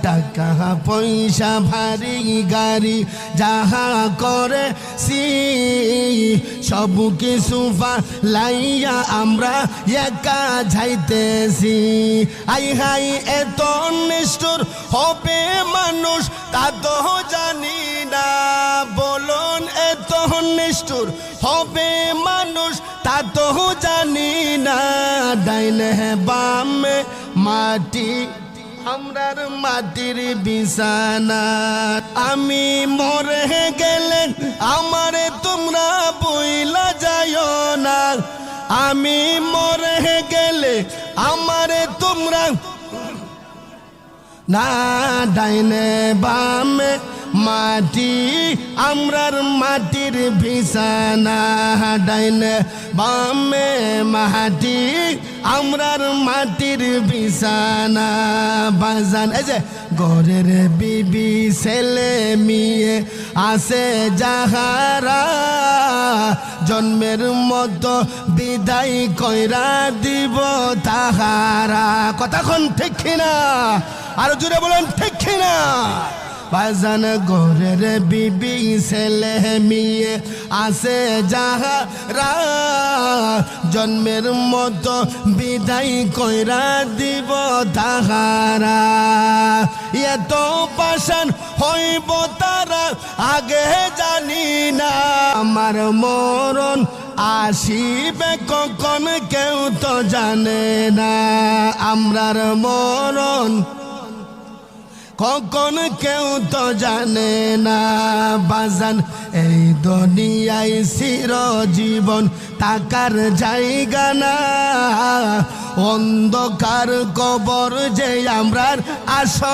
টাকা পয়সা ভারী গাড়ি যাহা করেছি সব কিছু লাইয়া আমরা একা যাইতেছি। আই হাই এত নিষ্ঠুর হবে মানুষ তা তো জানি না, বলুন এত নিষ্ঠুর হবে মানুষ তা তো জানি না। ডাইনে বামে মাটি আমরার মাটির বিছানা, আমি মরে গেলে আমারে তোমরা বইলা যাইও না, আমি মরে গেলে আমারে তোমরা না। ডাইনে বামে মাটি আমরার মাটির বিছানা, ডাইনে বামে মাটি আমরার মাটির বিছানা। বাজান এই যে ঘরের বিবি ছেলে মেয়ে আছে যাহারা জন্মের মতো বিদায় কইরা দিব তাহারা। কথাক্ষণ ঠিক কিনা? আর জুড়ে বলেন ঠিক কিনা? বাজান ঘরের বিবি ছেলে মেয়ে আছে যাহারা জন্মের মতো বিদায় কইরা দিব তাহারা। এত পাষাণ হইব তারা আগে জানি না, আমার মরণ আসিবে কখন কেউ তো জানে না, আমরার মরণ কখন কেউ তো জানে না। বাজান এই দুনিয়ায় চিরজীবন থাকার জায়গা না, অন্ধকার কবর যে আমরার আস